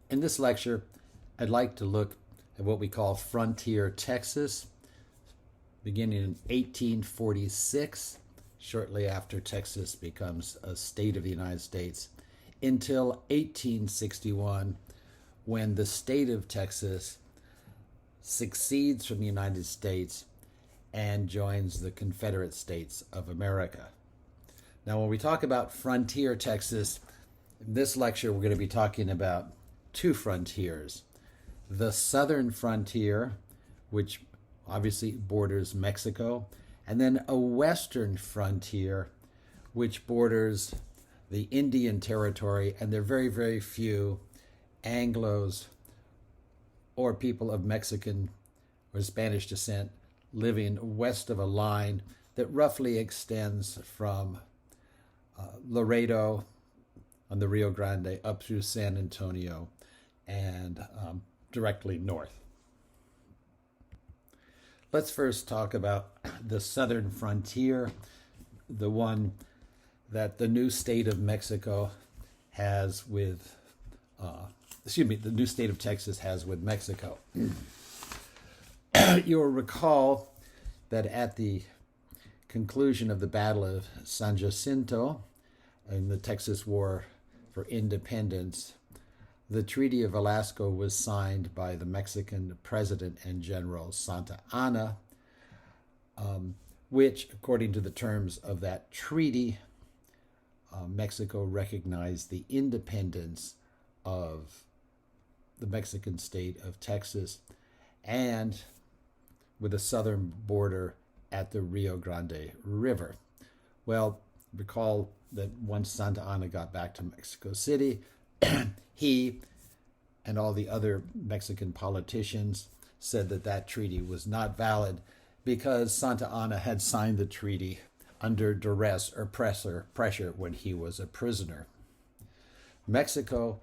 In this lecture, I'd like to look at what we call frontier Texas, beginning in 1846, shortly after Texas becomes a state of the United States, until 1861, when the state of Texas succeeds from the United States and joins the Confederate States of America. Now, when we talk about frontier Texas, in this lecture, we're going to be talking about two frontiers. The southern frontier, which obviously borders Mexico, and then a western frontier, which borders the Indian Territory, and there are very, very few Anglos or people of Mexican or Spanish descent living west of a line that roughly extends from Laredo on the Rio Grande up through San Antonio and directly north. Let's first talk about the southern frontier, the one that the new state of Mexico has with, the new state of Texas has with Mexico. You'll recall that at the conclusion of the Battle of San Jacinto in the Texas War for Independence, the Treaty of Velasco was signed by the Mexican President and General Santa Anna, which, according to the terms of that treaty, Mexico recognized the independence of the Mexican state of Texas and with a southern border at the Rio Grande River. Well, recall that once Santa Anna got back to Mexico City, he and all the other Mexican politicians said that that treaty was not valid because Santa Anna had signed the treaty under duress or pressure when he was a prisoner. Mexico,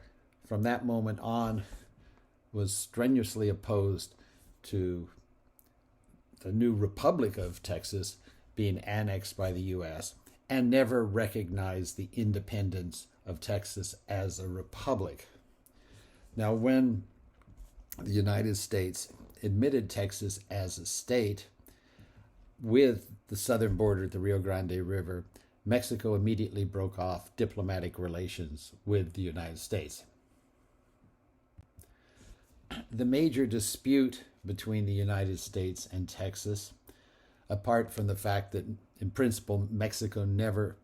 from that moment on, was strenuously opposed to the new Republic of Texas being annexed by the U.S. and never recognized the independence of Texas as a republic. Now, when the United States admitted Texas as a state with the southern border at the Rio Grande River, Mexico immediately broke off diplomatic relations with the United States. The major dispute between the United States and Texas, apart from the fact that in principle Mexico never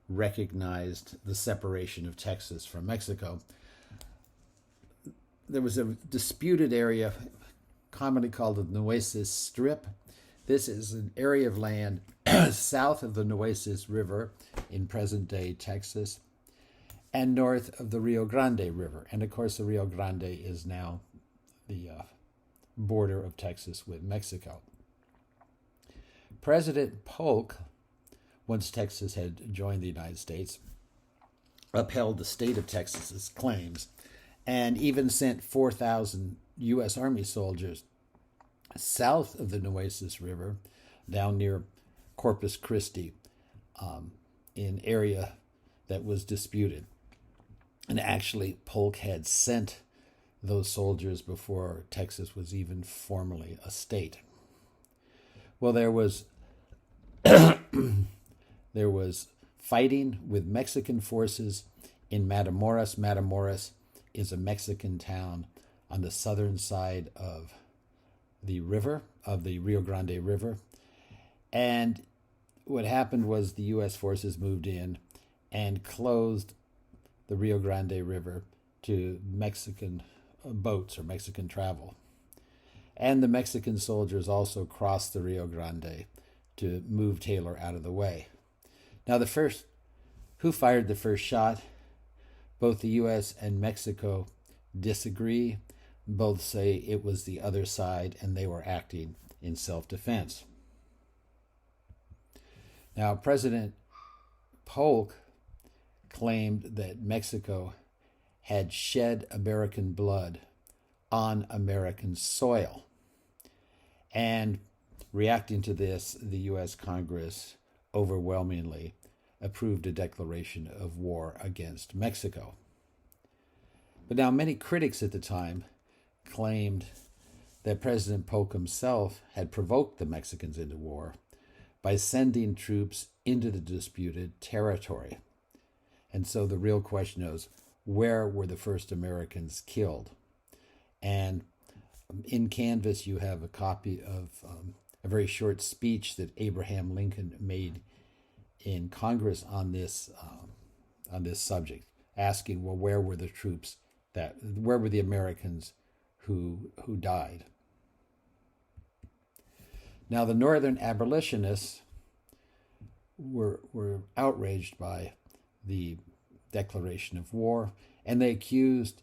recognized the separation of Texas from Mexico, there was a disputed area commonly called the Nueces Strip. This is an area of land south of the Nueces River in present-day Texas and north of the Rio Grande River. And of course, the Rio Grande is now the border of Texas with Mexico. President Polk, once Texas had joined the United States, upheld the state of Texas's claims and even sent 4,000 U.S. Army soldiers south of the Nueces River, down near Corpus Christi, in area that was disputed. And actually, Polk had sent those soldiers before Texas was even formally a state. Well, there was fighting with Mexican forces in Matamoros. Matamoros is a Mexican town on the southern side of the river, of the Rio Grande River. And what happened was the U.S. forces moved in and closed the Rio Grande River to Mexican boats or Mexican travel. And the Mexican soldiers also crossed the Rio Grande to move Taylor out of the way. Now, who fired the first shot? Both the U.S. and Mexico disagree. Both say it was the other side and they were acting in self-defense. Now, President Polk claimed that Mexico had shed American blood on American soil. And reacting to this, the U.S. Congress overwhelmingly approved a declaration of war against Mexico. But now many critics at the time claimed that President Polk himself had provoked the Mexicans into war by sending troops into the disputed territory. And so the real question is, where were the first Americans killed? And in Canvas, you have a copy of a very short speech that Abraham Lincoln made in Congress on this subject, asking, well, where were the troops where were the Americans who died? Now, the Northern abolitionists were outraged by the declaration of war, and they accused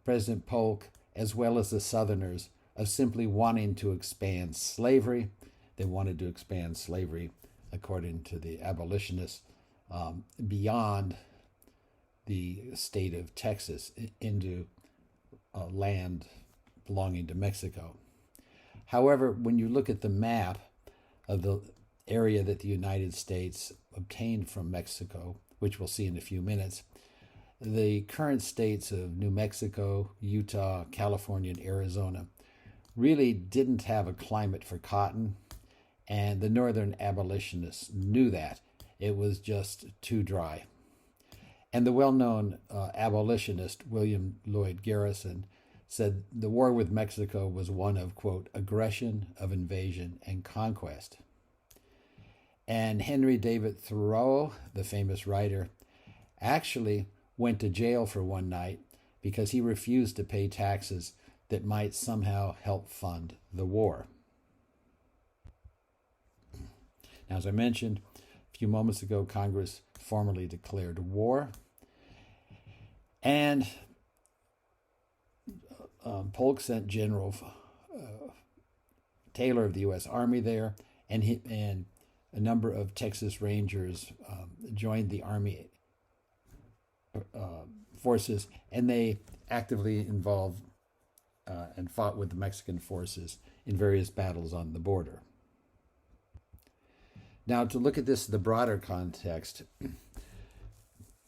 President Polk, as well as the Southerners, of simply wanting to expand slavery. They wanted to expand slavery, according to the abolitionists, beyond the state of Texas into land belonging to Mexico. However, when you look at the map of the area that the United States obtained from Mexico, which we'll see in a few minutes, the current states of New Mexico, Utah, California, and Arizona really didn't have a climate for cotton, and the Northern abolitionists knew that. It was just too dry. And the well-known abolitionist William Lloyd Garrison said the war with Mexico was one of, quote, aggression, of invasion, and conquest. And Henry David Thoreau, the famous writer, actually went to jail for one night because he refused to pay taxes that might somehow help fund the war. Now, as I mentioned a few moments ago, Congress formally declared war. And Polk sent General Taylor of the U.S. Army there, and a number of Texas Rangers joined the Army forces, and they actively involved and fought with the Mexican forces in various battles on the border. Now, to look at this in the broader context,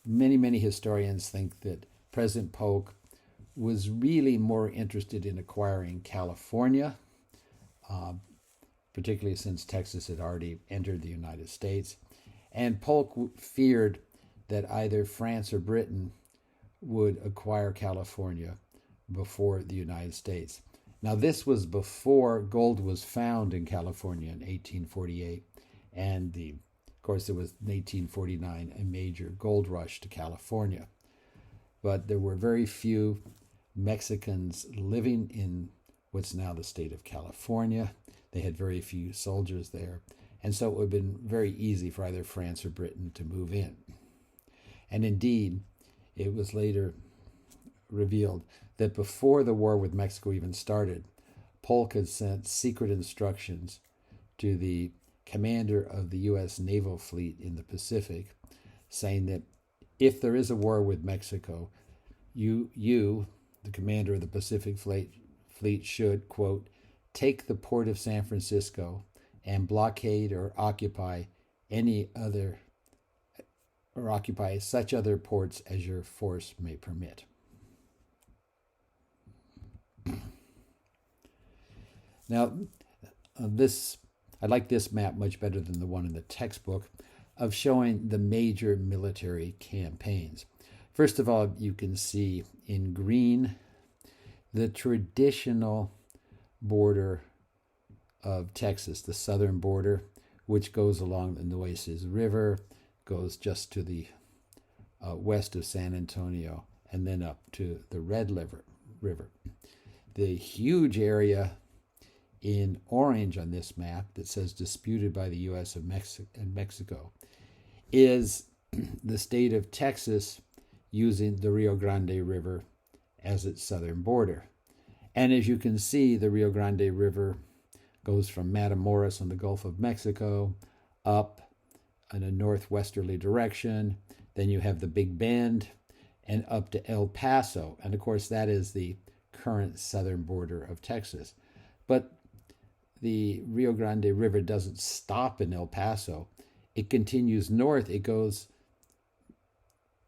many historians think that President Polk was really more interested in acquiring California, particularly since Texas had already entered the United States. And Polk feared that either France or Britain would acquire California before the United States. Now, this was before gold was found in California in 1848, and of course, there was in 1849 a major gold rush to California. But there were very few Mexicans living in what's now the state of California. They had very few soldiers there, and so it would have been very easy for either France or Britain to move in. And indeed, it was later revealed that before the war with Mexico even started, Polk had sent secret instructions to the commander of the U.S. naval fleet in the Pacific, saying that if there is a war with Mexico, you, the commander of the Pacific fleet, should, quote, take the port of San Francisco and blockade or occupy such other ports as your force may permit. Now, I like this map much better than the one in the textbook of showing the major military campaigns. First of all, you can see in green the traditional border of Texas, the southern border, which goes along the Nueces River, goes just to the west of San Antonio, and then up to the Red River. The huge area in orange on this map that says disputed by the U.S. and Mexico is the state of Texas using the Rio Grande River as its southern border. And as you can see, the Rio Grande River goes from Matamoros on the Gulf of Mexico up in a northwesterly direction. Then you have the Big Bend and up to El Paso. And of course, that is the current southern border of Texas. But the Rio Grande River doesn't stop in El Paso. It continues north. It goes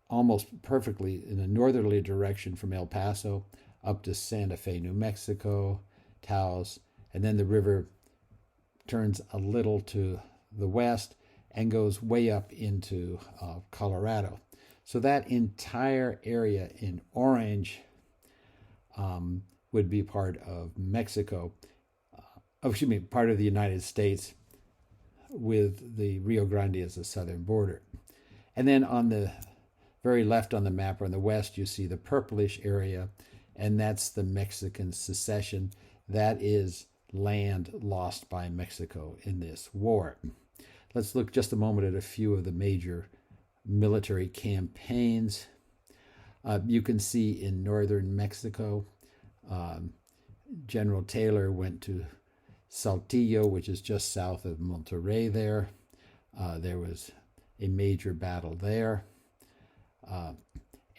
almost perfectly in a northerly direction from El Paso up to Santa Fe, New Mexico, Taos, and then the river turns a little to the west and goes way up into Colorado. So that entire area in orange would be part of Mexico, part of the United States, with the Rio Grande as the southern border. And then on the very left on the map, or on the west, you see the purplish area, and that's the Mexican secession. That is land lost by Mexico in this war. Let's look just a moment at a few of the major military campaigns. You can see in northern Mexico, General Taylor went to Saltillo, which is just south of Monterrey there. There was a major battle there.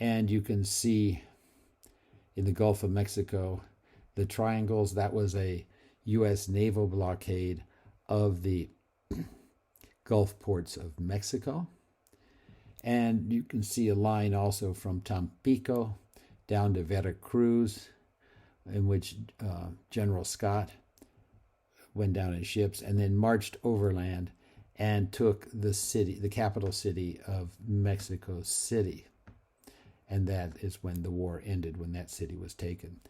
And you can see in the Gulf of Mexico, the triangles. That was a U.S. naval blockade of the Gulf ports of Mexico. And you can see a line also from Tampico down to Veracruz, in which General Scott went down in ships and then marched overland and took the city, the capital city of Mexico City. And that is when the war ended, when that city was taken.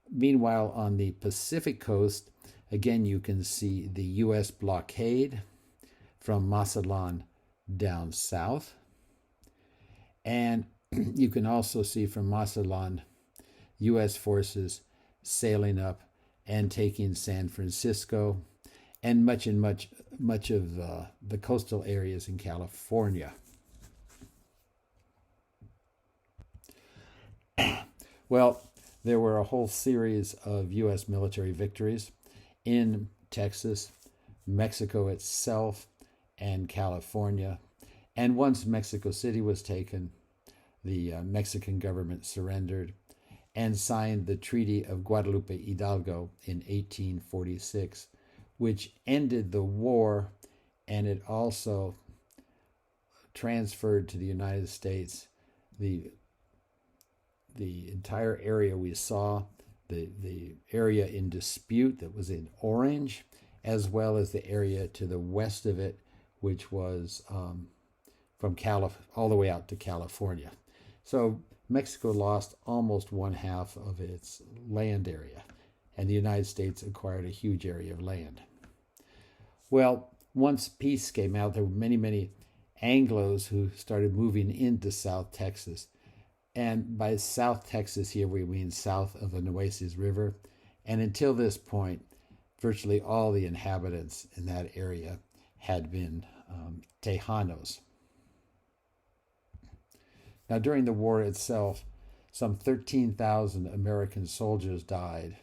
Meanwhile, on the Pacific coast, again, you can see the U.S. blockade from Mazatlan down south. And you can also see from Mazatlan, U.S. forces sailing up and taking San Francisco and much of the coastal areas in California. Well, there were a whole series of U.S. military victories in Texas, Mexico itself, and California. And once Mexico City was taken, the Mexican government surrendered and signed the Treaty of Guadalupe Hidalgo in 1846, which ended the war, and it also transferred to the United States the entire area we saw, the area in dispute that was in orange, as well as the area to the west of it, which was from all the way out to California. So Mexico lost almost one half of its land area, and the United States acquired a huge area of land. Well, once peace came out, there were many Anglos who started moving into South Texas. And by South Texas here, we mean south of the Nueces River. And until this point, virtually all the inhabitants in that area had been Tejanos. Now, during the war itself, some 13,000 American soldiers died.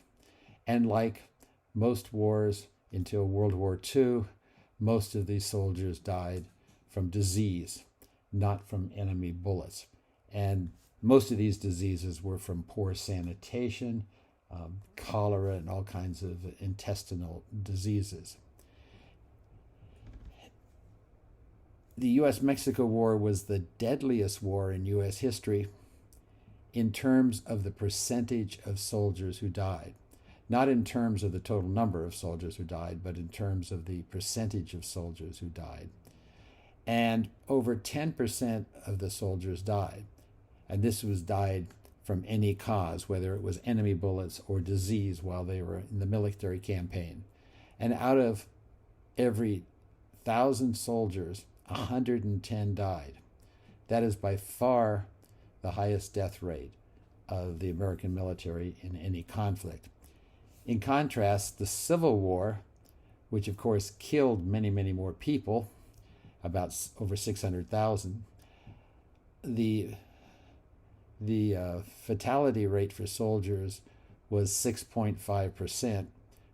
And like most wars until World War II, most of these soldiers died from disease, not from enemy bullets. And most of these diseases were from poor sanitation, cholera, and all kinds of intestinal diseases. The U.S.-Mexico War was the deadliest war in U.S. history in terms of the percentage of soldiers who died. Not in terms of the total number of soldiers who died, but in terms of the percentage of soldiers who died. And over 10% of the soldiers died. And this died from any cause, whether it was enemy bullets or disease while they were in the military campaign. And out of every 1,000 soldiers, 110 died. That is by far the highest death rate of the American military in any conflict. In contrast, the Civil War, which of course killed many more people, about over 600,000, the fatality rate for soldiers was 6.5%,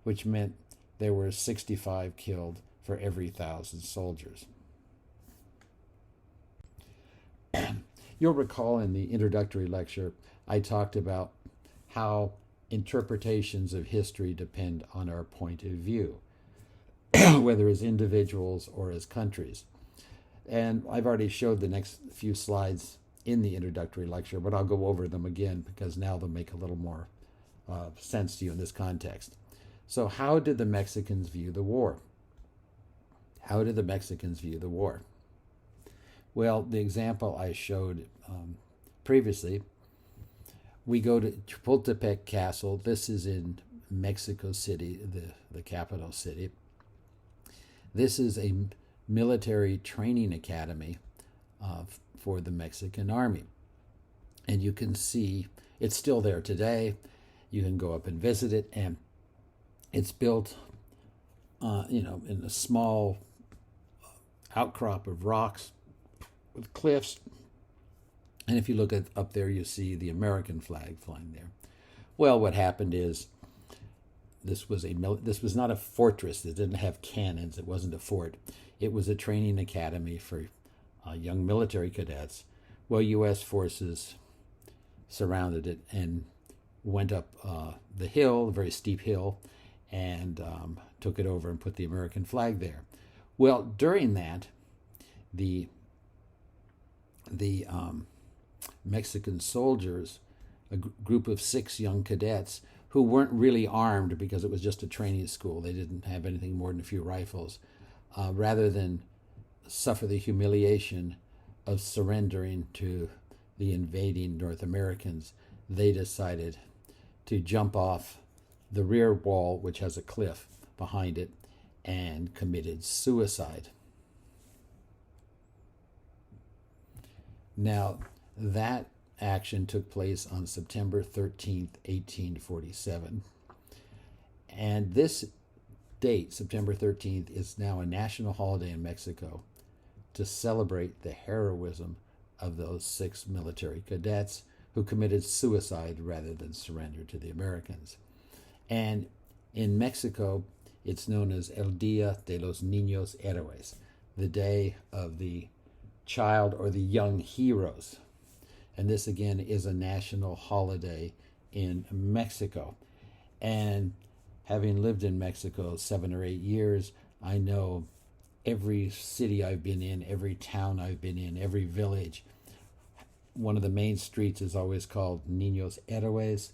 which meant there were 65 killed for every 1,000 soldiers. You'll recall in the introductory lecture, I talked about how interpretations of history depend on our point of view, whether as individuals or as countries. And I've already showed the next few slides in the introductory lecture, but I'll go over them again because now they'll make a little more sense to you in this context. So how did the Mexicans view the war? How did the Mexicans view the war? Well, the example I showed previously, we go to Chapultepec Castle. This is in Mexico City, the capital city. This is a military training academy for the Mexican army. And you can see it's still there today. You can go up and visit it, and it's built in a small outcrop of rocks with cliffs. And if you look up there, you see the American flag flying there. Well, what happened is this was not a fortress. It didn't have cannons. It wasn't a fort. It was a training academy for young military cadets. Well, U.S. forces surrounded it and went up the hill, a very steep hill, and took it over and put the American flag there. Well, during that, the Mexican soldiers, a group of 6 young cadets who weren't really armed because it was just a training school. They didn't have anything more than a few rifles. Rather than suffer the humiliation of surrendering to the invading North Americans, they decided to jump off the rear wall, which has a cliff behind it, and committed suicide. Now, that action took place on September 13th, 1847. And this date, September 13th, is now a national holiday in Mexico to celebrate the heroism of those 6 military cadets who committed suicide rather than surrender to the Americans. And in Mexico, it's known as El Día de los Niños Héroes, the day of the child or the young heroes. And this, again, is a national holiday in Mexico. And having lived in Mexico 7 or 8 years, I know every city I've been in, every town I've been in, every village, one of the main streets is always called Niños Héroes.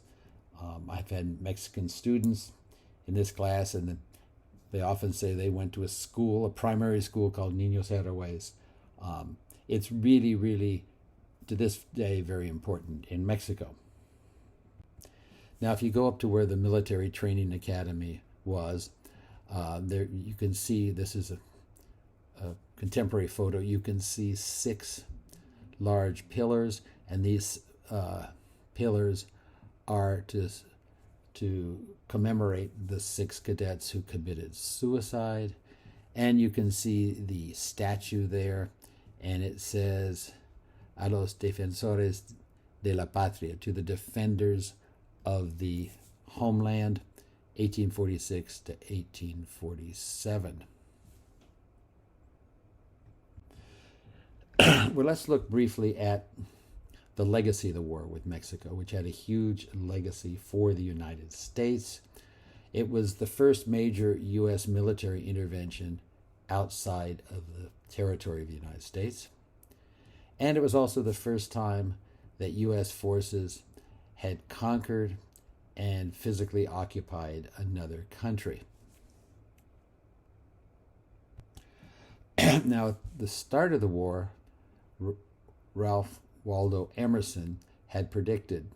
I've had Mexican students in this class, and they often say they went to a primary school called Niños Héroes. It's really, really, to this day, very important in Mexico. Now, if you go up to where the military training academy was, there you can see, this is a contemporary photo, you can see 6 large pillars, and these pillars are to commemorate the 6 cadets who committed suicide. And you can see the statue there, and it says, a los defensores de la patria, to the defenders of the homeland, 1846 to 1847. Well, let's look briefly at the legacy of the war with Mexico, which had a huge legacy for the United States. It was the first major U.S. military intervention outside of the territory of the United States. And it was also the first time that U.S. forces had conquered and physically occupied another country. Now, at the start of the war, Ralph Waldo Emerson had predicted,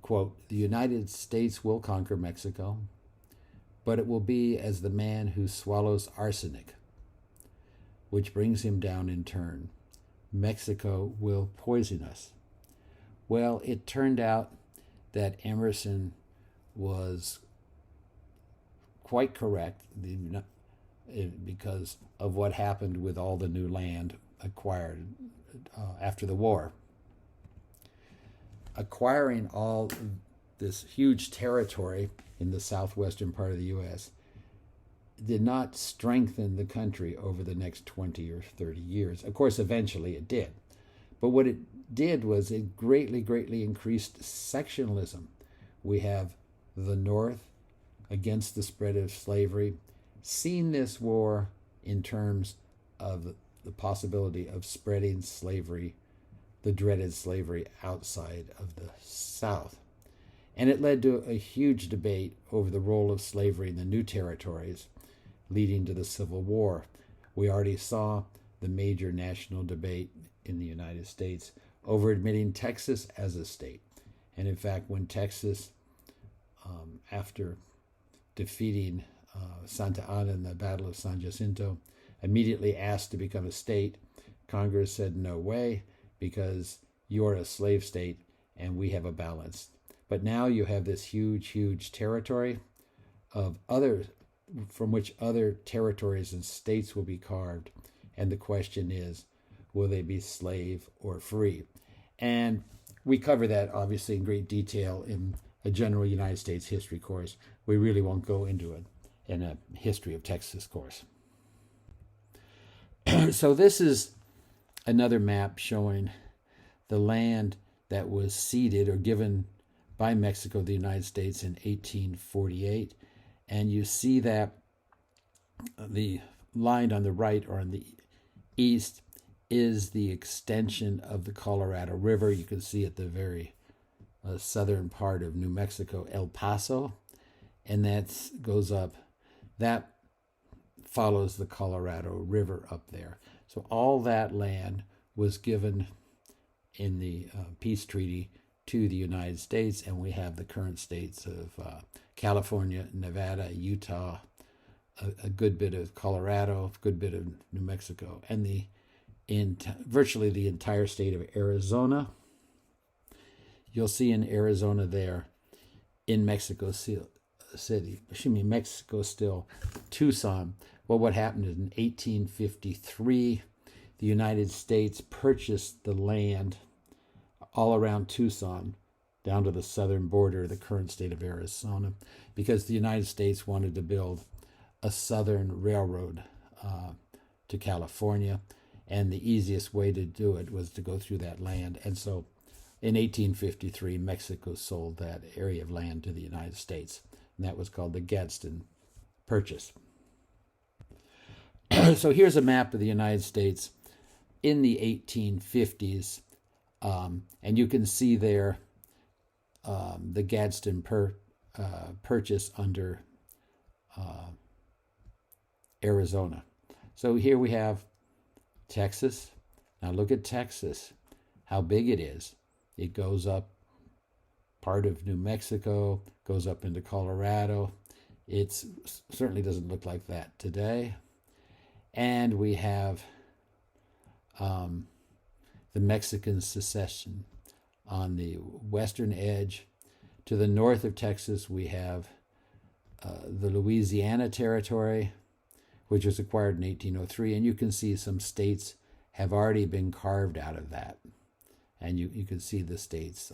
quote, "The United States will conquer Mexico, but it will be as the man who swallows arsenic, which brings him down in turn. Mexico will poison us." Well, it turned out that Emerson was quite correct because of what happened with all the new land acquired after the war. Acquiring all this huge territory in the southwestern part of the U.S. did not strengthen the country over the next 20 or 30 years. Of course, eventually it did. But what it did was it greatly, greatly increased sectionalism. We have the North against the spread of slavery, seen this war in terms of the possibility of spreading slavery the dreaded slavery outside of the South. And it led to a huge debate over the role of slavery in the new territories, leading to the Civil War. We already saw the major national debate in the United States over admitting Texas as a state. And in fact, when Texas, after defeating Santa Anna in the Battle of San Jacinto, immediately asked to become a state, Congress said, no way, because you're a slave state and we have a balance. But now you have this huge, huge territory of from which other territories and states will be carved. And the question is, will they be slave or free? And we cover that obviously in great detail in a general United States history course. We really won't go into it in a history of Texas course. So this is another map showing the land that was ceded or given by Mexico to the United States in 1848. And you see that the line on the right or on the east is the extension of the Colorado River. You can see at the very southern part of New Mexico, El Paso, and that goes up. That follows the Colorado River up there. So all that land was given in the peace treaty to the United States, and we have the current states of California, Nevada, Utah, a good bit of Colorado, a good bit of New Mexico, and virtually the entire state of Arizona. You'll see in Arizona there, in Mexico still, Tucson. Well, what happened is in 1853, the United States purchased the land all around Tucson, down to the southern border of the current state of Arizona, because the United States wanted to build a southern railroad to California, and the easiest way to do it was to go through that land. And so in 1853, Mexico sold that area of land to the United States, and that was called the Gadsden Purchase. So here's a map of the United States in the 1850s, and you can see there the Gadsden Purchase under Arizona. So here we have Texas. Now look at Texas, how big it is. It goes up part of New Mexico, goes up into Colorado. It certainly doesn't look like that today. And we have the Mexican secession on the western edge. To the north of Texas, we have the Louisiana Territory, which was acquired in 1803. And you can see some states have already been carved out of that. And you can see the states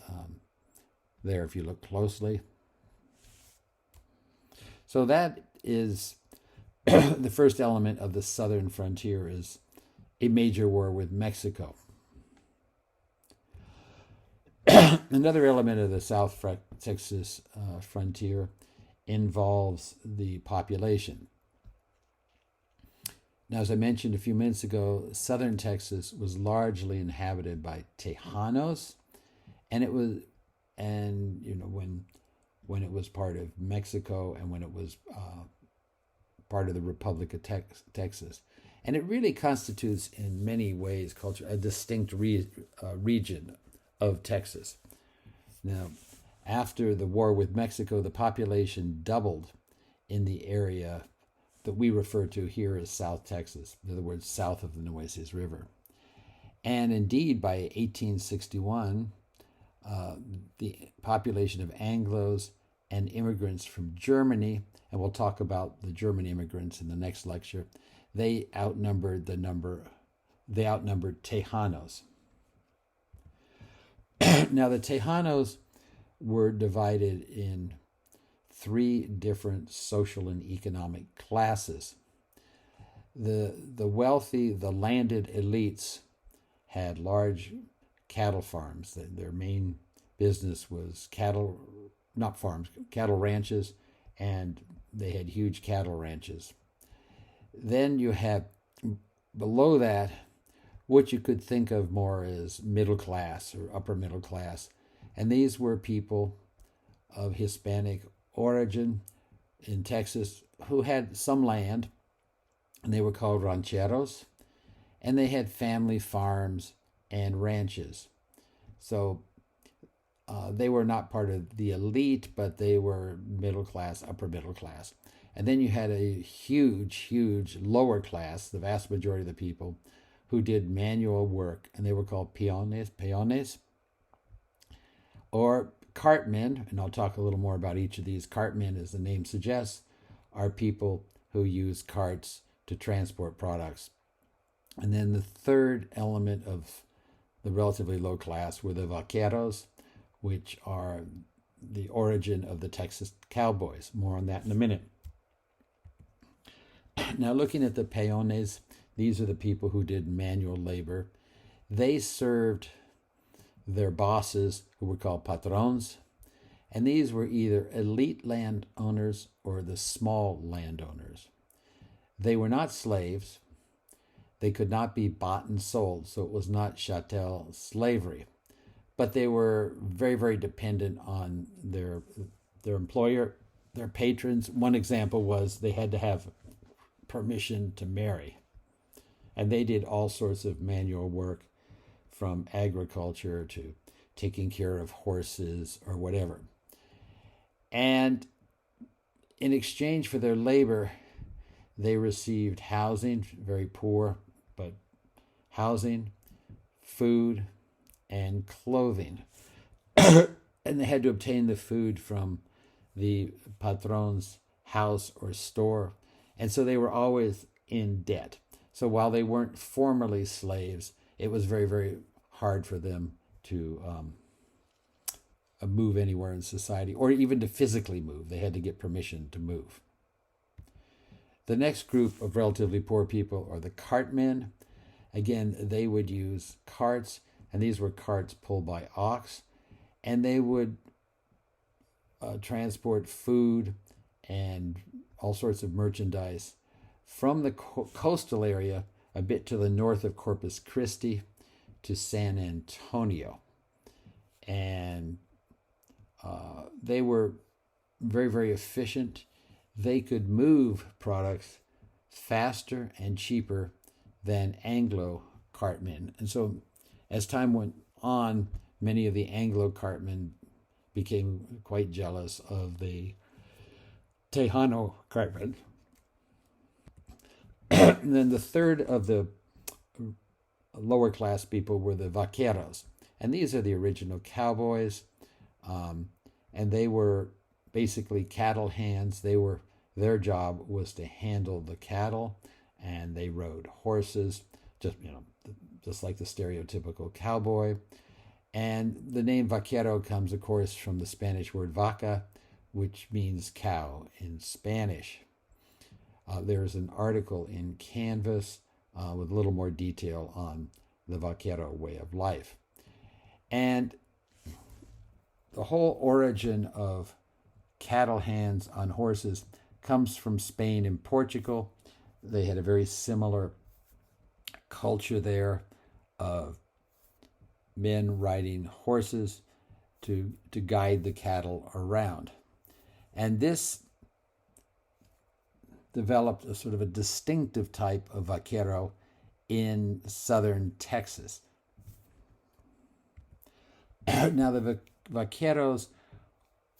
there if you look closely. So that is the first element of the southern frontier, is a major war with Mexico. Another element of the South Texas frontier involves the population. Now, as I mentioned a few minutes ago, southern Texas was largely inhabited by Tejanos, and when it was part of Mexico and when it was part of the Republic of Texas. And it really constitutes, in many ways, a distinct region of Texas. Now, after the war with Mexico, the population doubled in the area that we refer to here as South Texas, in other words, south of the Nueces River. And indeed, by 1861, the population of Anglos and immigrants from Germany, and we'll talk about the German immigrants in the next lecture, they outnumbered Tejanos. Now, the Tejanos were divided in three different social and economic classes. The wealthy, the landed elites had large cattle farms. Their main business was cattle ranches, and they had huge cattle ranches. Then you had, below that, what you could think of more as middle class or upper middle class. And these were people of Hispanic origin in Texas who had some land, and they were called rancheros, and they had family farms and ranches. So they were not part of the elite, but they were middle class, upper middle class. And then you had a huge lower class, the vast majority of the people, who did manual work, and they were called peones, or cartmen, and I'll talk a little more about each of these. Cartmen, as the name suggests, are people who use carts to transport products. And then the third element of the relatively low class were the vaqueros, which are the origin of the Texas Cowboys. More on that in a minute. Now, looking at the peones, these are the people who did manual labor. They served their bosses, who were called patrons, and these were either elite landowners or the small landowners. They were not slaves. They could not be bought and sold, so it was not chattel slavery. But they were very dependent on their employer, their patrons. One example was they had to have permission to marry. And they did all sorts of manual work, from agriculture to taking care of horses or whatever. And in exchange for their labor, they received housing, very poor, but housing, food, and clothing. And they had to obtain the food from the patron's house or store. And so they were always in debt. So while they weren't formally slaves, it was very hard for them to move anywhere in society, or even to physically move. They had to get permission to move. The next group of relatively poor people are the cartmen. Again, they would use carts, and these were carts pulled by ox, and they would transport food and all sorts of merchandise from the coastal area a bit to the north of Corpus Christi to San Antonio. And they were very efficient. They could move products faster and cheaper than Anglo cartmen. And so as time went on, many of the Anglo cartmen became quite jealous of the Tejano cartmen. And then the third of the lower class people were the Vaqueros. And these are the original cowboys. And they were basically cattle hands. Their job was to handle the cattle, and they rode horses, just like the stereotypical cowboy. And the name Vaquero comes, of course, from the Spanish word vaca, which means cow in Spanish. There's an article in Canvas with a little more detail on the Vaquero way of life. And the whole origin of cattle hands on horses comes from Spain and Portugal. They had a very similar culture there of men riding horses to guide the cattle around. And this developed a sort of a distinctive type of vaquero in southern Texas. Now, the vaqueros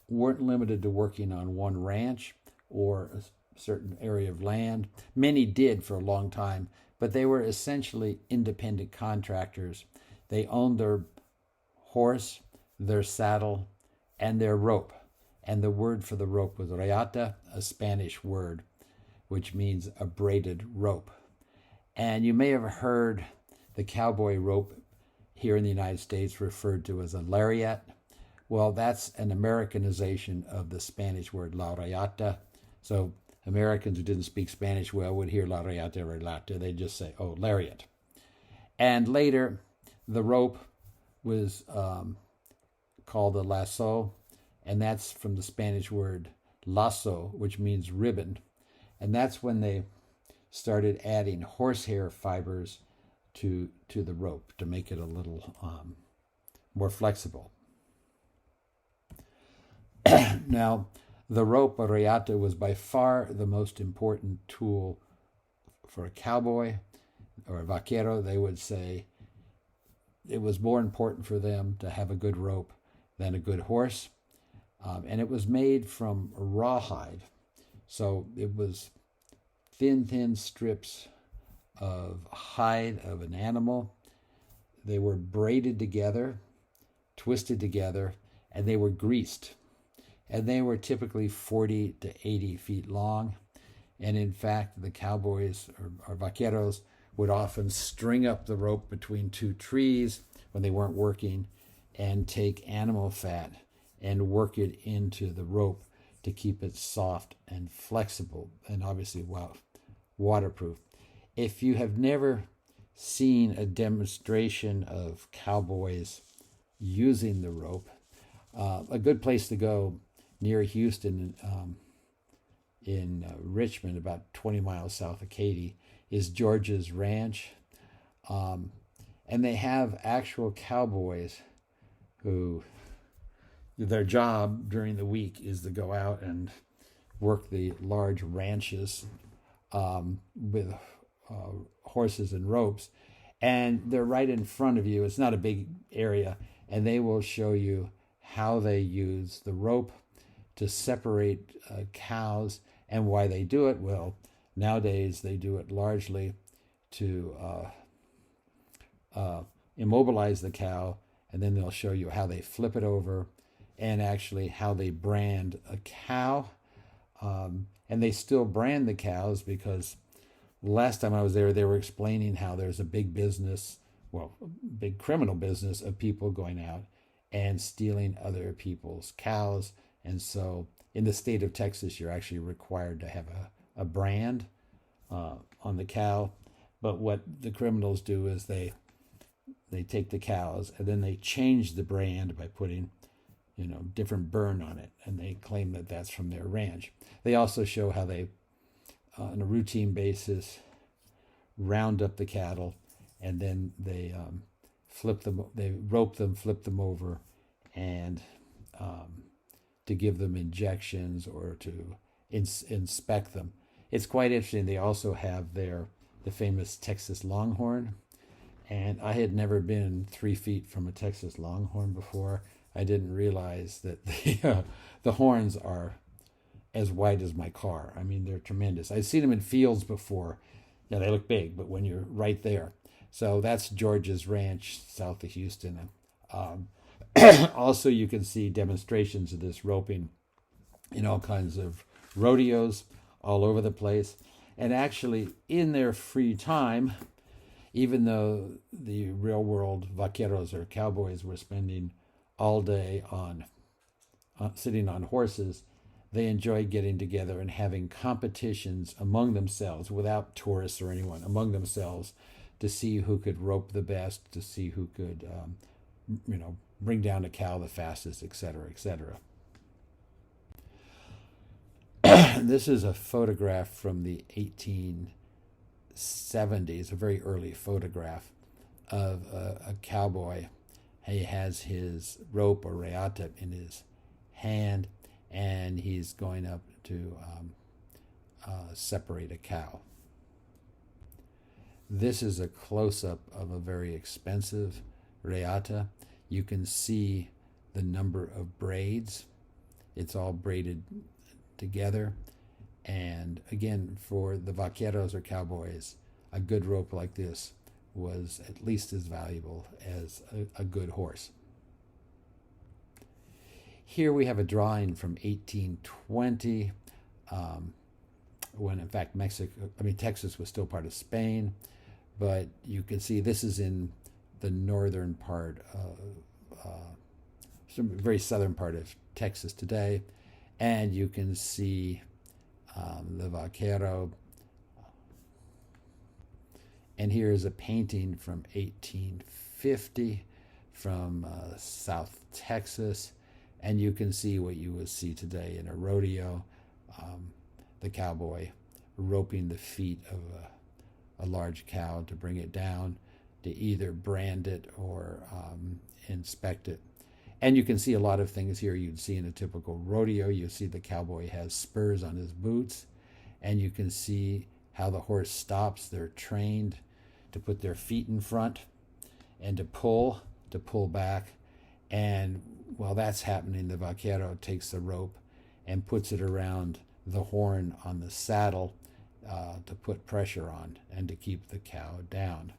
weren't limited to working on one ranch or a certain area of land. Many did for a long time, but they were essentially independent contractors. They owned their horse, their saddle, and their rope. And the word for the rope was Reata, a Spanish word, which means a braided rope. And you may have heard the cowboy rope here in the United States referred to as a lariat. Well, that's an Americanization of the Spanish word la reata. So Americans who didn't speak Spanish well would hear la reata, they'd just say, oh, lariat. And later, the rope was called a lasso, and that's from the Spanish word lazo, which means ribbon. And that's when they started adding horsehair fibers to the rope to make it a little more flexible. Now, the rope, or reata, was by far the most important tool for a cowboy or a vaquero. They would say it was more important for them to have a good rope than a good horse. And it was made from rawhide. So it was thin strips of hide of an animal. They were braided together, twisted together, and they were greased. And they were typically 40 to 80 feet long. And in fact, the cowboys or vaqueros would often string up the rope between two trees when they weren't working and take animal fat and work it into the rope to keep it soft and flexible and obviously waterproof. If you have never seen a demonstration of cowboys using the rope, a good place to go near Houston, in Richmond, about 20 miles south of Katy, is George's Ranch. And they have actual cowboys who, their job during the week is to go out and work the large ranches with horses and ropes. And they're right in front of you. It's not a big area. And they will show you how they use the rope to separate cows, and why they do it. Well, nowadays they do it largely to immobilize the cow, and then they'll show you how they flip it over and actually how they brand a cow. And they still brand the cows because last time I was there, they were explaining how there's a big business, big criminal business of people going out and stealing other people's cows. And so in the state of Texas, you're actually required to have a brand on the cow. But what the criminals do is they take the cows and then they change the brand by putting, different burn on it. And they claim that that's from their ranch. They also show how they, on a routine basis, round up the cattle, and then they flip them, they rope them, flip them over, and to give them injections or to inspect them. It's quite interesting. They also have the famous Texas Longhorn, and I had never been 3 feet from a Texas Longhorn before. I didn't realize that the horns are as wide as my car. I mean, they're tremendous. I've seen them in fields before. They look big, but when you're right there. So that's George's Ranch, south of Houston. Also, you can see demonstrations of this roping in all kinds of rodeos all over the place. And actually, in their free time, even though the real world vaqueros or cowboys were spending all day on sitting on horses, they enjoyed getting together and having competitions among themselves, without tourists or anyone, among themselves, to see who could rope the best, to see who could, bring down a cow the fastest, etc., etc. This is a photograph from the 1870s, a very early photograph of a cowboy. He has his rope or reata in his hand, and he's going up to separate a cow. This is a close-up of a very expensive reata. You can see the number of braids. It's all braided together. And again, for the vaqueros or cowboys, a good rope like this was at least as valuable as a good horse. Here we have a drawing from 1820, when in fact Texas was still part of Spain, but you can see this is in the northern part of, very southern part of Texas today, and you can see the Vaquero. And here is a painting from 1850 from South Texas, and you can see what you would see today in a rodeo, the cowboy roping the feet of a large cow to bring it down, to either brand it or inspect it. And you can see a lot of things here you'd see in a typical rodeo. You see the cowboy has spurs on his boots, and you can see how the horse stops. They're trained to put their feet in front and to pull back. And while that's happening, the Vaquero takes the rope and puts it around the horn on the saddle to put pressure on and to keep the cow down.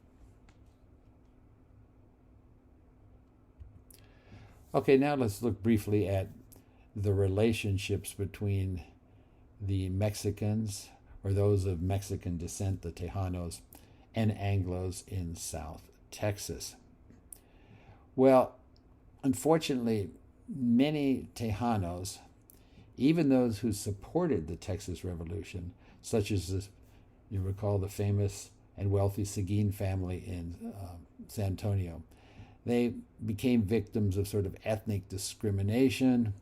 Okay, now let's look briefly at the relationships between the Mexicans, or those of Mexican descent, the Tejanos, and Anglos in South Texas. Well, unfortunately, many Tejanos, even those who supported the Texas Revolution, such as you recall the famous and wealthy Seguin family in San Antonio, they became victims of sort of ethnic discrimination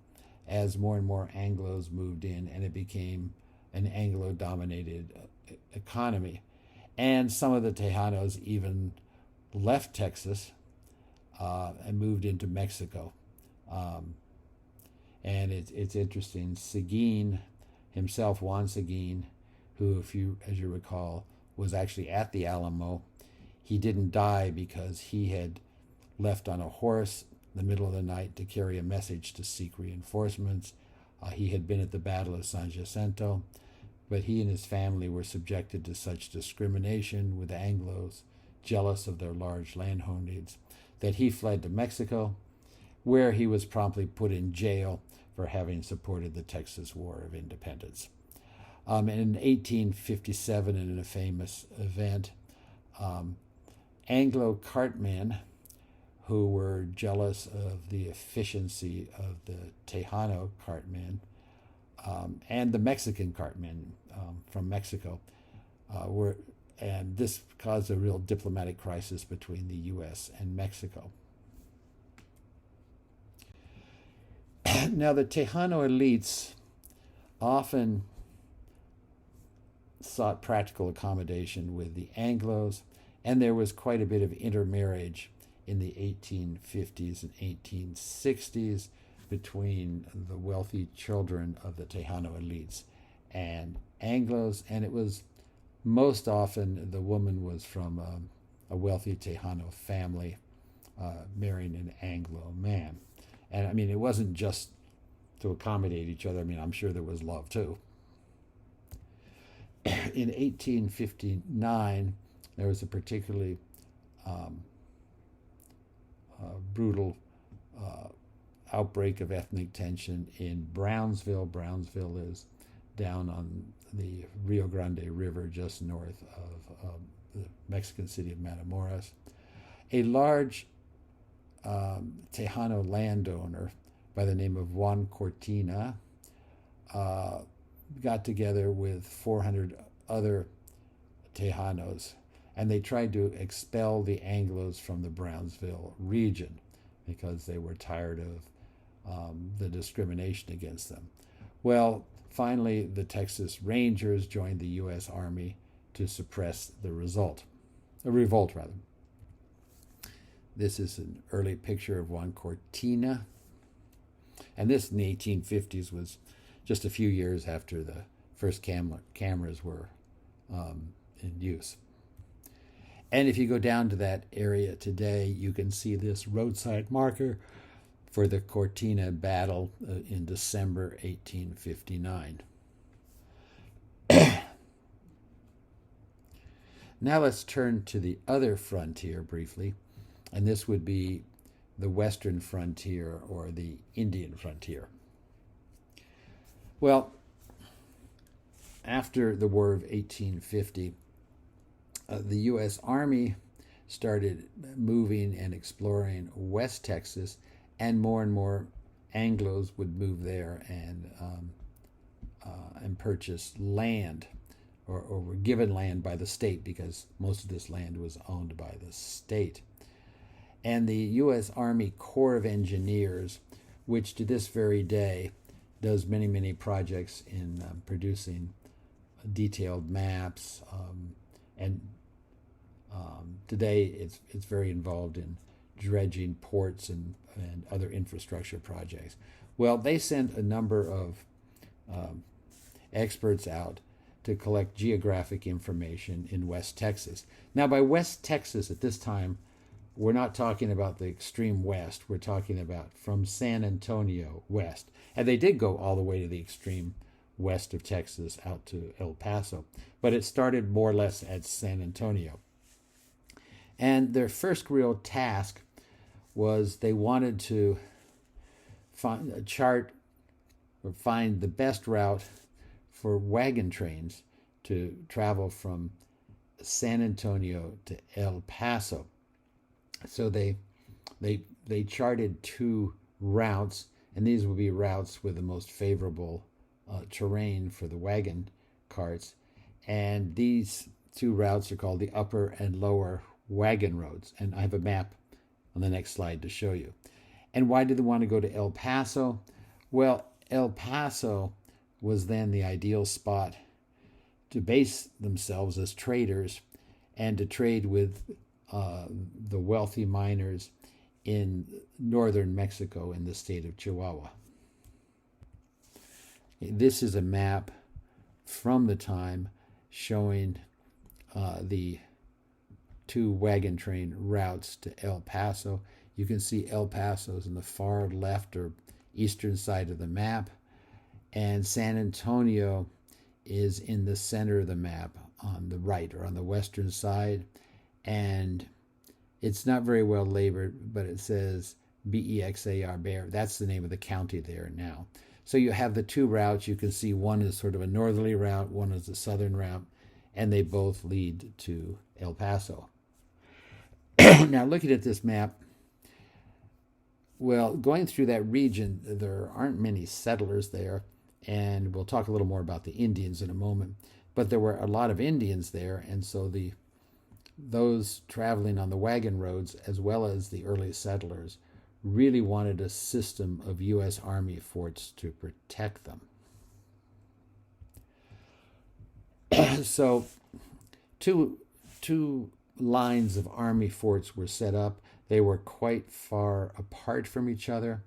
as more and more Anglos moved in, and it became an Anglo-dominated economy. And some of the Tejanos even left Texas and moved into Mexico. And it's interesting. Seguin himself, Juan Seguin, who, as you recall, was actually at the Alamo, he didn't die because he had left on a horse in the middle of the night to carry a message to seek reinforcements. He had been at the Battle of San Jacinto, but he and his family were subjected to such discrimination with the Anglos, jealous of their large landholdings, that he fled to Mexico, where he was promptly put in jail for having supported the Texas War of Independence. And in 1857, in a famous event, Anglo Cartmen, who were jealous of the efficiency of the Tejano Cartmen and the Mexican Cartmen from Mexico, and this caused a real diplomatic crisis between the U.S. and Mexico. Now, the Tejano elites often sought practical accommodation with the Anglos, and there was quite a bit of intermarriage in the 1850s and 1860s between the wealthy children of the Tejano elites and Anglos, and it was most often the woman was from a wealthy Tejano family marrying an Anglo man. And I mean, it wasn't just to accommodate each other. I mean, I'm sure there was love too. In 1859, there was a particularly brutal outbreak of ethnic tension in Brownsville. Brownsville is down on the Rio Grande River just north of the Mexican city of Matamoros. A large Tejano landowner by the name of Juan Cortina got together with 400 other Tejanos, and they tried to expel the Anglos from the Brownsville region because they were tired of the discrimination against them. Well, finally, the Texas Rangers joined the U.S. Army to suppress the revolt. This is an early picture of Juan Cortina, and this in the 1850s was just a few years after the first cameras were in use. And if you go down to that area today, you can see this roadside marker for the Cortina battle in December 1859. Now let's turn to the other frontier briefly, and this would be the western frontier or the Indian frontier. Well, after the War of 1850, the U.S. Army started moving and exploring West Texas, and more Anglos would move there and purchase land, or were given land by the state, because most of this land was owned by the state. And the U.S. Army Corps of Engineers, which to this very day does many projects in producing detailed maps and Today, it's very involved in dredging ports and other infrastructure projects. Well, they sent a number of experts out to collect geographic information in West Texas. Now, by West Texas at this time, we're not talking about the extreme west. We're talking about from San Antonio west. And they did go all the way to the extreme west of Texas out to El Paso. But it started more or less at San Antonio. And their first real task was they wanted to find a chart or find the best route for wagon trains to travel from San Antonio to El Paso. So they charted two routes, and these would be routes with the most favorable terrain for the wagon carts. And these two routes are called the upper and lower wagon roads. And I have a map on the next slide to show you. And why did they want to go to El Paso? Well, El Paso was then the ideal spot to base themselves as traders and to trade with the wealthy miners in northern Mexico in the state of Chihuahua. This is a map from the time showing the two wagon train routes to El Paso. You can see El Paso's in the far left or eastern side of the map, and San Antonio is in the center of the map on the right or on the western side. And it's not very well labeled, but it says Bexar, Bear. That's the name of the county there now. So you have the two routes. You can see one is sort of a northerly route, one is a southern route, and they both lead to El Paso. Now, looking at this map, well, going through that region, there aren't many settlers there, and we'll talk a little more about the Indians in a moment. But there were a lot of Indians there, and so those traveling on the wagon roads, as well as the early settlers, really wanted a system of U.S. Army forts to protect them. So two lines of Army forts were set up. They were quite far apart from each other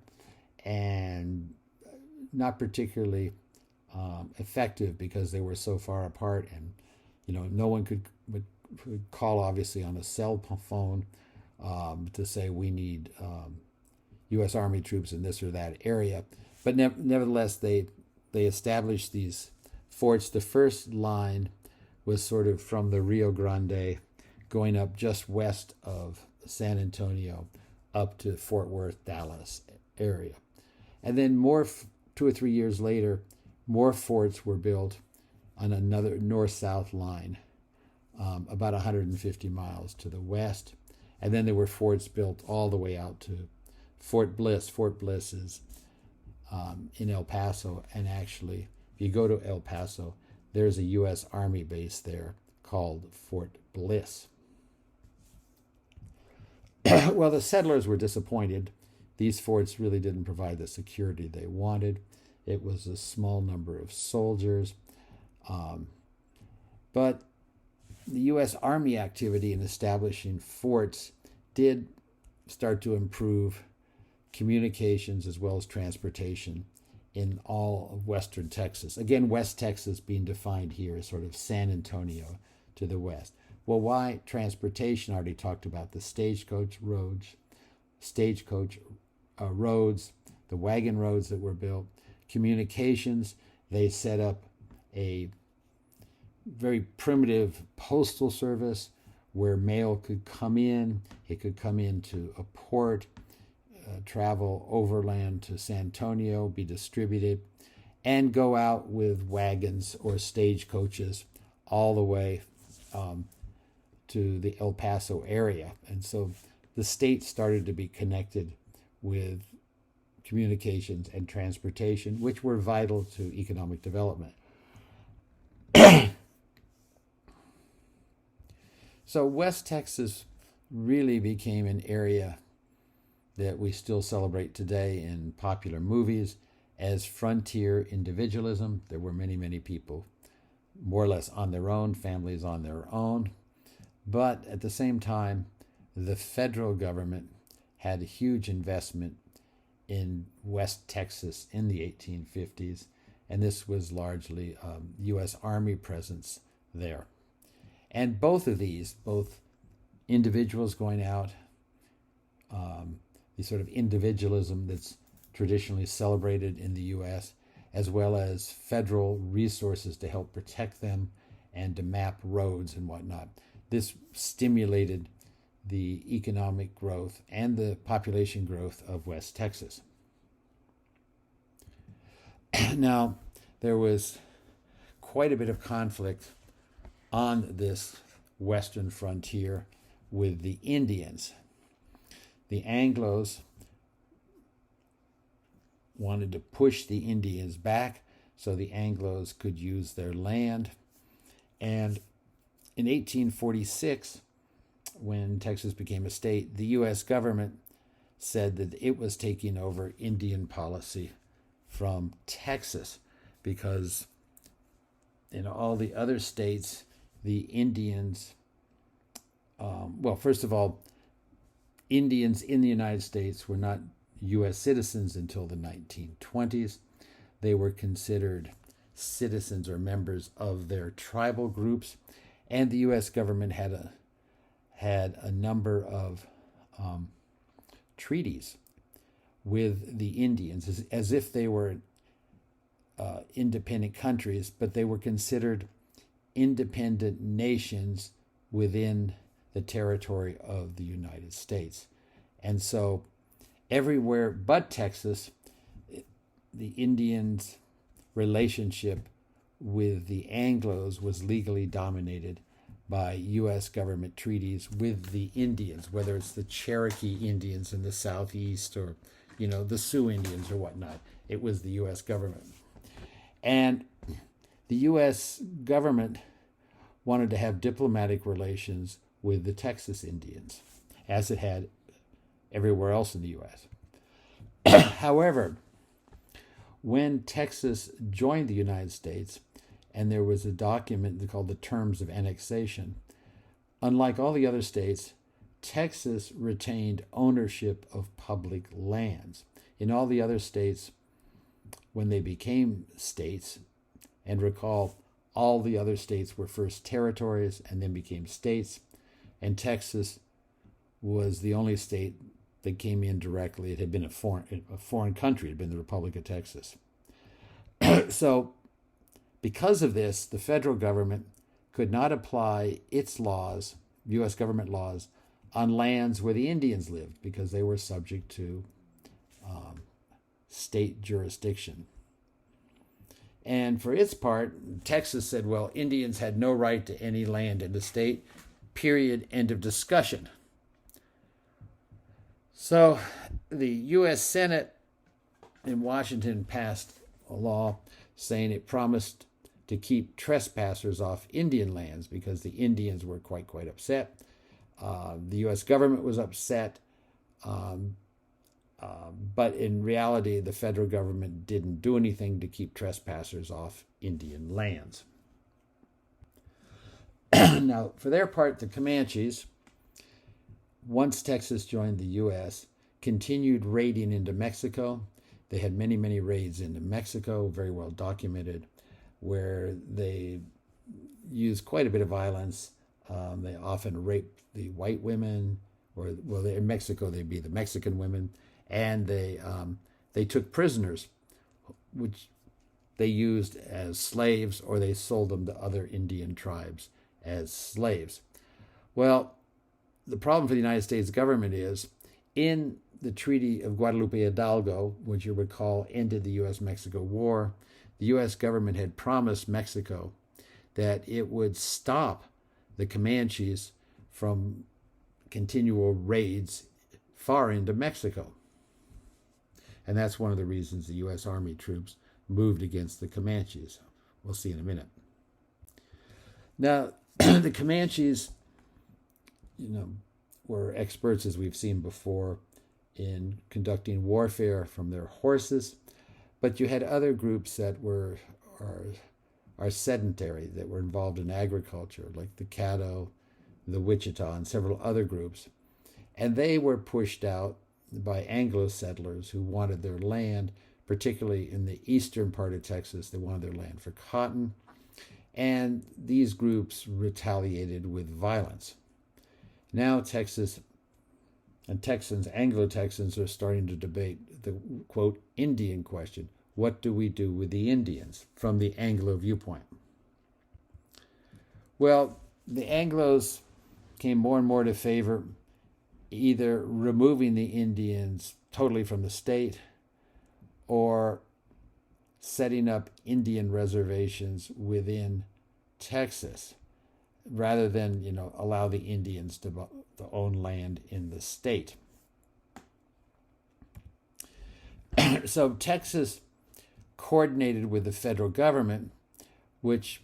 and not particularly effective because they were so far apart, and no one could call obviously on a cell phone to say we need U.S. Army troops in this or that area. But nevertheless, they established these forts. The first line was sort of from the Rio Grande, going up just west of San Antonio up to Fort Worth, Dallas area. And then 2 or 3 years later, more forts were built on another north-south line, about 150 miles to the west. And then there were forts built all the way out to Fort Bliss. Fort Bliss is in El Paso, and actually, if you go to El Paso, there's a U.S. Army base there called Fort Bliss. Well, the settlers were disappointed. These forts really didn't provide the security they wanted. It was a small number of soldiers. But the U.S. Army activity in establishing forts did start to improve communications as well as transportation in all of western Texas. Again, West Texas being defined here as sort of San Antonio to the west. Well, why transportation? I already talked about the stagecoach roads, the wagon roads that were built. Communications, they set up a very primitive postal service where mail could come in. It could come into a port, travel overland to San Antonio, be distributed, and go out with wagons or stagecoaches all the way to the El Paso area. And so the state started to be connected with communications and transportation, which were vital to economic development. So West Texas really became an area that we still celebrate today in popular movies as frontier individualism. There were many, many people more or less on their own, families on their own. But at the same time, the federal government had a huge investment in West Texas in the 1850s, and this was largely U.S. Army presence there. And both of these, both individuals going out, the sort of individualism that's traditionally celebrated in the U.S., as well as federal resources to help protect them and to map roads and whatnot. This stimulated the economic growth and the population growth of West Texas. Now, there was quite a bit of conflict on this western frontier with the Indians. The Anglos wanted to push the Indians back so the Anglos could use their land. And in 1846, when Texas became a state, the U.S. government said that it was taking over Indian policy from Texas because in all the other states, the Indians, first of all, Indians in the United States were not U.S. citizens until the 1920s. They were considered citizens or members of their tribal groups, and the U.S. government had a number of treaties with the Indians as if they were independent countries, but they were considered independent nations within the territory of the United States. And so everywhere but Texas, the Indians' relationship with the Anglos was legally dominated by U.S. government treaties with the Indians, whether it's the Cherokee Indians in the southeast or, the Sioux Indians or whatnot. It was the U.S. government. And the U.S. government wanted to have diplomatic relations with the Texas Indians, as it had everywhere else in the U.S. However, when Texas joined the United States, and there was a document called the Terms of Annexation, unlike all the other states, Texas retained ownership of public lands. In all the other states, when they became states, and recall, all the other states were first territories and then became states, and Texas was the only state that came in directly. It had been a foreign country. It had been the Republic of Texas. So because of this, the federal government could not apply its laws, U.S. government laws, on lands where the Indians lived because they were subject to state jurisdiction. And for its part, Texas said, well, Indians had no right to any land in the state, period, end of discussion. So the U.S. Senate in Washington passed a law saying it promised to keep trespassers off Indian lands because the Indians were quite upset. The U.S. government was upset, but in reality, the federal government didn't do anything to keep trespassers off Indian lands. Now, for their part, the Comanches, once Texas joined the U.S., continued raiding into Mexico. They had many raids into Mexico, very well documented, where they used quite a bit of violence. They often raped the white women, in Mexico they'd be the Mexican women, and they took prisoners, which they used as slaves, or they sold them to other Indian tribes as slaves. Well, the problem for the United States government is, in the Treaty of Guadalupe Hidalgo, which you recall ended the U.S.-Mexico War, the U.S. government had promised Mexico that it would stop the Comanches from continual raids far into Mexico. And that's one of the reasons the U.S. Army troops moved against the Comanches. We'll see in a minute. Now, the Comanches, were experts, as we've seen before, in conducting warfare from their horses, but you had other groups that are sedentary, that were involved in agriculture, like the Caddo, the Wichita, and several other groups. And they were pushed out by Anglo settlers who wanted their land, particularly in the eastern part of Texas. They wanted their land for cotton. And these groups retaliated with violence. Now Texas and Texans, Anglo-Texans, are starting to debate the, quote, Indian question. What do we do with the Indians from the Anglo viewpoint? Well, the Anglos came more and more to favor either removing the Indians totally from the state or setting up Indian reservations within Texas rather than, allow the Indians to own land in the state. So Texas coordinated with the federal government, which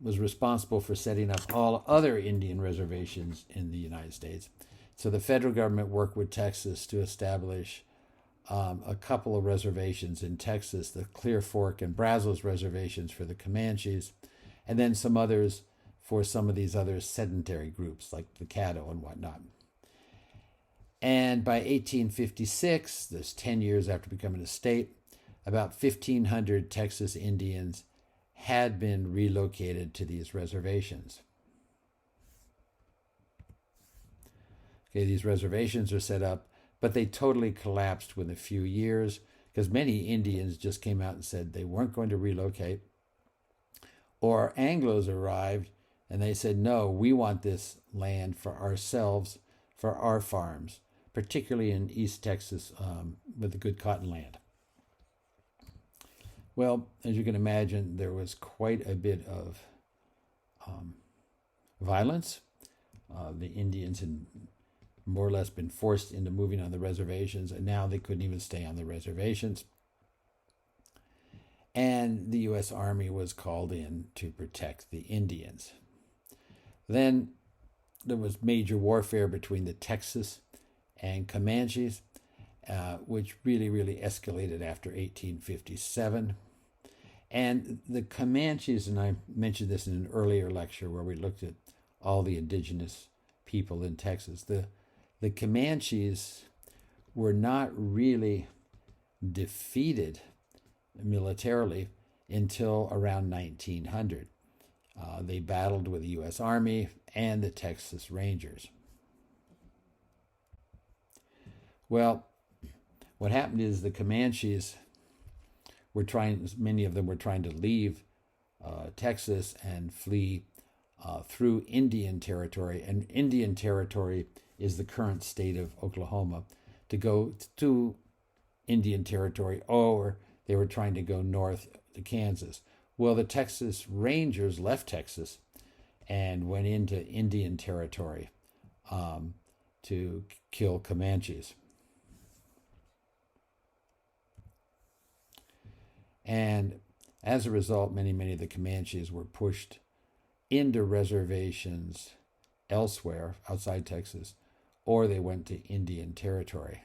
was responsible for setting up all other Indian reservations in the United States. So the federal government worked with Texas to establish a couple of reservations in Texas, the Clear Fork and Brazos reservations for the Comanches, and then some others for some of these other sedentary groups like the Caddo and whatnot. And by 1856, that's 10 years after becoming a state, about 1,500 Texas Indians had been relocated to these reservations. Okay, these reservations are set up, but they totally collapsed within a few years because many Indians just came out and said they weren't going to relocate. Or Anglos arrived and they said, no, we want this land for ourselves, for our farms, particularly in East Texas with the good cotton land. Well, as you can imagine, there was quite a bit of violence. The Indians had more or less been forced into moving on the reservations, and now they couldn't even stay on the reservations. And the U.S. Army was called in to protect the Indians. Then there was major warfare between the Texas and Comanches, which really escalated after 1857. And the Comanches, and I mentioned this in an earlier lecture where we looked at all the indigenous people in Texas, the Comanches were not really defeated militarily until around 1900. They battled with the U.S. Army and the Texas Rangers. Well, what happened is the Comanches many of them were trying to leave Texas and flee through Indian Territory. And Indian Territory is the current state of Oklahoma, to go to Indian Territory, or they were trying to go north to Kansas. Well, the Texas Rangers left Texas and went into Indian Territory to kill Comanches. And as a result, many of the Comanches were pushed into reservations elsewhere outside Texas, or they went to Indian Territory.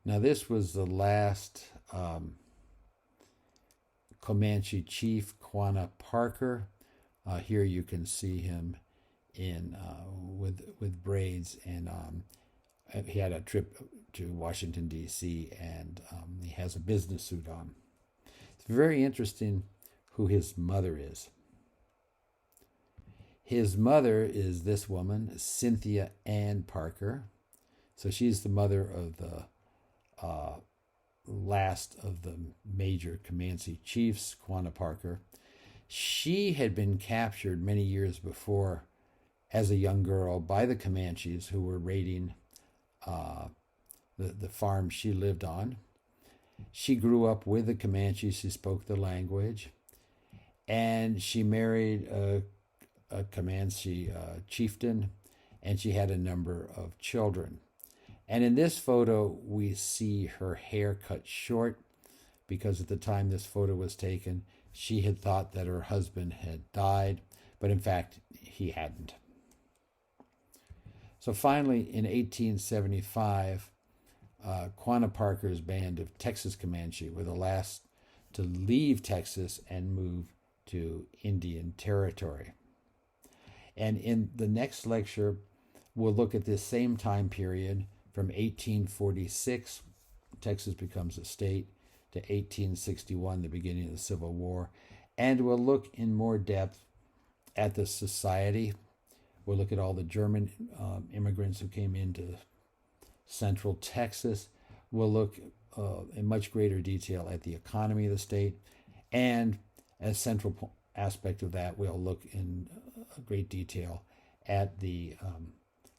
Now, this was the last Comanche chief, Quanah Parker. Here you can see him in with braids, and he had a trip to Washington, D.C., and he has a business suit on. It's very interesting who his mother is. His mother is this woman, Cynthia Ann Parker. So she's the mother of the last of the major Comanche chiefs, Quanah Parker. She had been captured many years before as a young girl by the Comanches who were raiding the farm she lived on. She grew up with the Comanches. She spoke the language. And she married a Comanche chieftain, and she had a number of children. And in this photo, we see her hair cut short because at the time this photo was taken, she had thought that her husband had died, but in fact, he hadn't. So finally, in 1875, Quanah Parker's band of Texas Comanche were the last to leave Texas and move to Indian Territory. And in the next lecture, we'll look at this same time period from 1846, Texas becomes a state, to 1861, the beginning of the Civil War. And we'll look in more depth at the society. We'll look at all the German immigrants who came into central Texas. We'll look in much greater detail at the economy of the state. And as central aspect of that, we'll look in great detail at the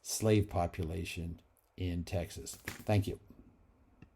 slave population in Texas. Thank you.